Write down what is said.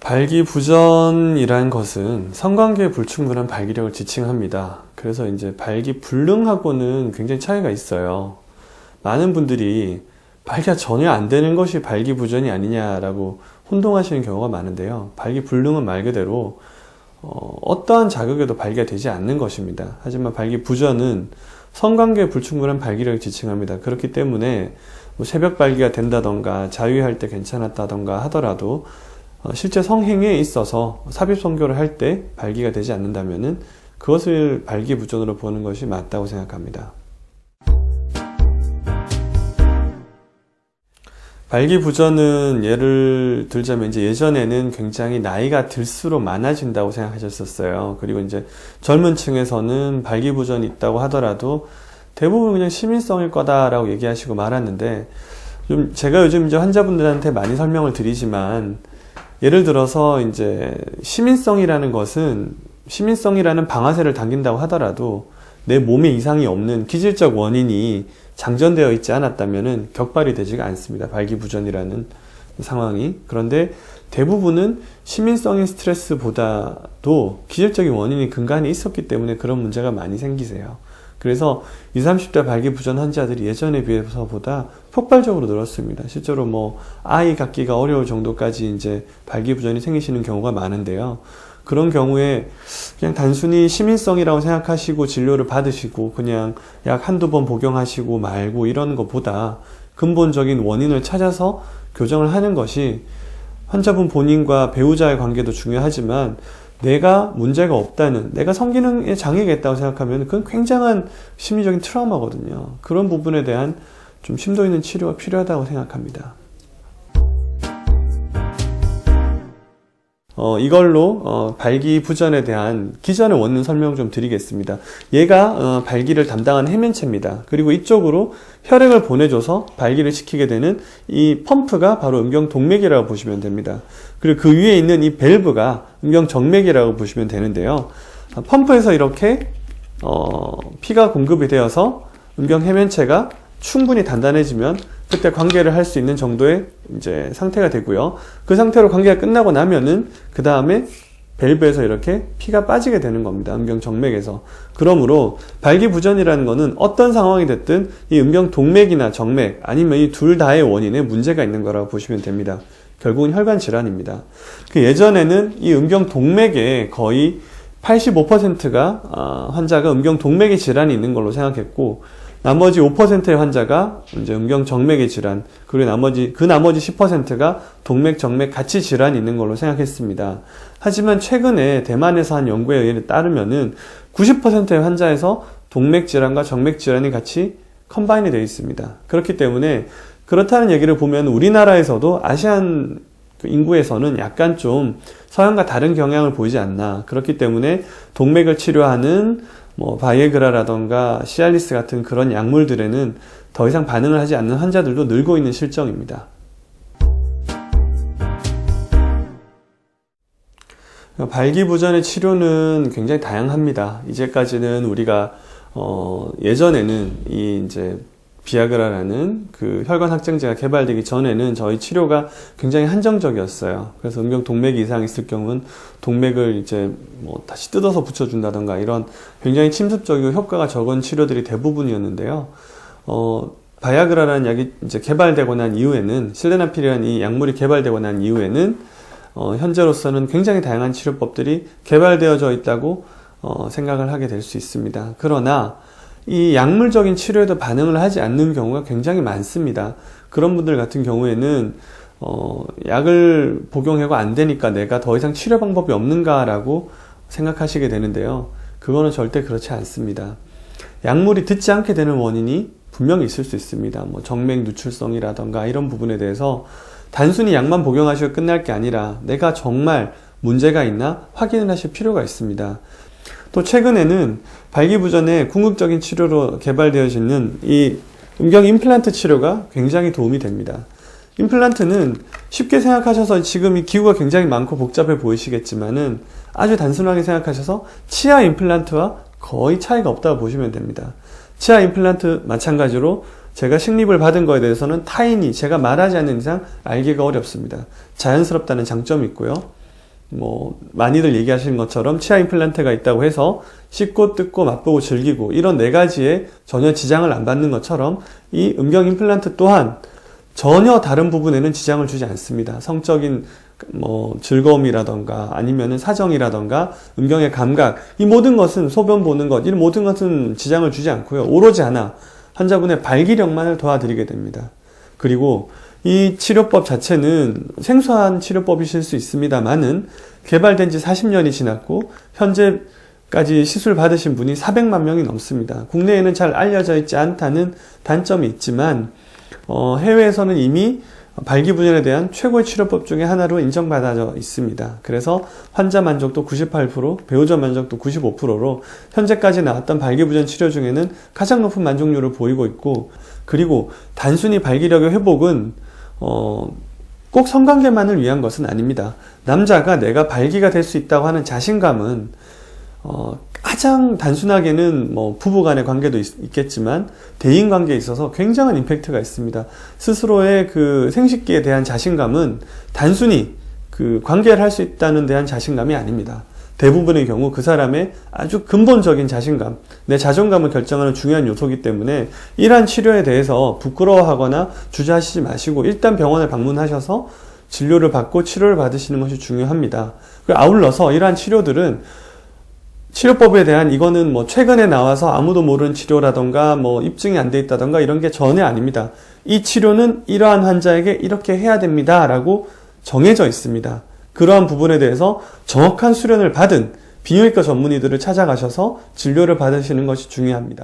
발기부전이란 것은 성관계 불충분한 발기력을 지칭합니다. 그래서 이제 발기불능하고는 굉장히 차이가 있어요. 많은 분들이 발기가 전혀 안 되는 것이 발기부전이 아니냐라고 혼동하시는 경우가 많은데요. 발기불능은 말 그대로 어떠한 자극에도 발기가 되지 않는 것입니다. 하지만 발기부전은 성관계 불충분한 발기력을 지칭합니다. 그렇기 때문에 뭐 새벽 발기가 된다던가 자유할 때 괜찮았다던가 하더라도 실제 성행위에 있어서 삽입선교를 할 때 발기가 되지 않는다면은 그것을 발기부전으로 보는 것이 맞다고 생각합니다. 발기부전은 예를 들자면 이제 예전에는 굉장히 나이가 들수록 많아진다고 생각하셨었어요. 그리고 이제 젊은 층에서는 발기부전이 있다고 하더라도 대부분 그냥 시민성일 거다라고 얘기하시고 말았는데, 좀 제가 요즘 이제 환자분들한테 많이 설명을 드리지만, 예를 들어서 이제 시민성이라는 것은 시민성이라는 방아쇠를 당긴다고 하더라도 내 몸에 이상이 없는 기질적 원인이 장전되어 있지 않았다면은 격발이 되지가 않습니다. 발기부전이라는 상황이. 그런데 대부분은 시민성인 스트레스보다도 기질적인 원인이 근간에 있었기 때문에 그런 문제가 많이 생기세요. 그래서 20, 30대 발기부전 환자들이 예전에 비해서보다 폭발적으로 늘었습니다. 실제로 뭐 아이 갖기가 어려울 정도까지 이제 발기부전이 생기시는 경우가 많은데요. 그런 경우에 그냥 단순히 시민성이라고 생각하시고 진료를 받으시고 그냥 약 한두 번 복용하시고 말고 이런 것보다 근본적인 원인을 찾아서 교정을 하는 것이 환자분 본인과 배우자의 관계도 중요하지만 내가 문제가 없다는, 내가 성기능에 장애가 있다고 생각하면 그건 굉장한 심리적인 트라우마거든요. 그런 부분에 대한 좀 심도 있는 치료가 필요하다고 생각합니다. 이걸로 발기부전에 대한 기전의 원인 설명 좀 드리겠습니다. 얘가 발기를 담당하는 해면체입니다. 그리고 이쪽으로 혈액을 보내줘서 발기를 시키게 되는 이 펌프가 바로 음경동맥이라고 보시면 됩니다. 그리고 그 위에 있는 이 밸브가 음경정맥이라고 보시면 되는데요. 펌프에서 이렇게 피가 공급이 되어서 음경해면체가 충분히 단단해지면 그때 관계를 할 수 있는 정도의 이제 상태가 되고요. 그 상태로 관계가 끝나고 나면은 그 다음에 밸브에서 이렇게 피가 빠지게 되는 겁니다. 음경정맥에서. 그러므로 발기부전이라는 것은 어떤 상황이 됐든 이 음경동맥이나 정맥 아니면 이 둘 다의 원인에 문제가 있는 거라고 보시면 됩니다. 결국은 혈관 질환입니다. 그 예전에는 이 음경동맥에 거의 85%가 환자가 음경동맥의 질환이 있는 걸로 생각했고, 나머지 5%의 환자가 이제 음경정맥의 질환, 그리고 나머지 10%가 동맥, 정맥 같이 질환이 있는 걸로 생각했습니다. 하지만 최근에 대만에서 한 연구에 따르면은 90%의 환자에서 동맥 질환과 정맥 질환이 같이 컴바인이 되어 있습니다. 그렇기 때문에 그렇다는 얘기를 보면 우리나라에서도 아시안 인구에서는 약간 좀 서양과 다른 경향을 보이지 않나. 그렇기 때문에 동맥을 치료하는 뭐 바이에그라라던가 시알리스 같은 그런 약물들에는 더 이상 반응을 하지 않는 환자들도 늘고 있는 실정입니다. 발기부전의 치료는 굉장히 다양합니다. 이제까지는 우리가 예전에는 이 이제 비아그라라는 그 혈관 확장제가 개발되기 전에는 저희 치료가 굉장히 한정적이었어요. 그래서 음경동맥 이상이 있을 경우는 동맥을 이제 뭐 다시 뜯어서 붙여준다던가 이런 굉장히 침습적이고 효과가 적은 치료들이 대부분이었는데요. 바이아그라라는 약이 이제 개발되고 난 이후에는, 실데나필이라는 이 약물이 개발되고 난 이후에는 현재로서는 굉장히 다양한 치료법들이 개발되어져 있다고 생각을 하게 될 수 있습니다. 그러나 이 약물적인 치료에도 반응을 하지 않는 경우가 굉장히 많습니다. 그런 분들 같은 경우에는 약을 복용하고 안 되니까 내가 더 이상 치료 방법이 없는가라고 생각하시게 되는데요. 그거는 절대 그렇지 않습니다. 약물이 듣지 않게 되는 원인이 분명히 있을 수 있습니다. 뭐 정맥 누출성이라던가 이런 부분에 대해서 단순히 약만 복용하시고 끝날 게 아니라 내가 정말 문제가 있나 확인을 하실 필요가 있습니다. 또 최근에는 발기부전의 궁극적인 치료로 개발되어지는 이 음경 임플란트 치료가 굉장히 도움이 됩니다. 임플란트는 쉽게 생각하셔서 지금 이 기구가 굉장히 많고 복잡해 보이시겠지만은 아주 단순하게 생각하셔서 치아 임플란트와 거의 차이가 없다고 보시면 됩니다. 치아 임플란트 마찬가지로 제가 식립을 받은 거에 대해서는 타인이 제가 말하지 않는 이상 알기가 어렵습니다. 자연스럽다는 장점이 있고요. 많이들 얘기하시는 것처럼 치아 임플란트가 있다고 해서 씹고 뜯고 맛보고 즐기고 이런 4가지에 전혀 지장을 안 받는 것처럼 이 음경 임플란트 또한 전혀 다른 부분에는 지장을 주지 않습니다. 성적인 즐거움이라던가 아니면은 사정이라던가 음경의 감각, 이 모든 것은 소변 보는 것, 이 모든 것은 지장을 주지 않고요. 오로지 하나, 환자분의 발기력만을 도와드리게 됩니다. 그리고 이 치료법 자체는 생소한 치료법이실 수 있습니다만은 개발된 지 40년이 지났고 현재까지 시술 받으신 분이 400만 명이 넘습니다. 국내에는 잘 알려져 있지 않다는 단점이 있지만 해외에서는 이미 발기부전에 대한 최고의 치료법 중에 하나로 인정받아져 있습니다. 그래서 환자 만족도 98%, 배우자 만족도 95%로 현재까지 나왔던 발기부전 치료 중에는 가장 높은 만족률을 보이고 있고, 그리고 단순히 발기력의 회복은 꼭 성관계만을 위한 것은 아닙니다. 남자가 내가 발기가 될 수 있다고 하는 자신감은 가장 단순하게는 부부 간의 관계도 있겠지만 대인 관계에 있어서 굉장한 임팩트가 있습니다. 스스로의 그 생식기에 대한 자신감은 단순히 그 관계를 할 수 있다는 대한 자신감이 아닙니다. 대부분의 경우 그 사람의 아주 근본적인 자신감, 내 자존감을 결정하는 중요한 요소이기 때문에 이러한 치료에 대해서 부끄러워하거나 주저하시지 마시고 일단 병원을 방문하셔서 진료를 받고 치료를 받으시는 것이 중요합니다. 아울러서 이러한 치료들은 치료법에 대한 이거는 최근에 나와서 아무도 모르는 치료라던가 입증이 안 돼 있다던가 이런 게 전혀 아닙니다. 이 치료는 이러한 환자에게 이렇게 해야 됩니다 라고 정해져 있습니다. 그러한 부분에 대해서 정확한 수련을 받은 비뇨기과 전문의들을 찾아가셔서 진료를 받으시는 것이 중요합니다.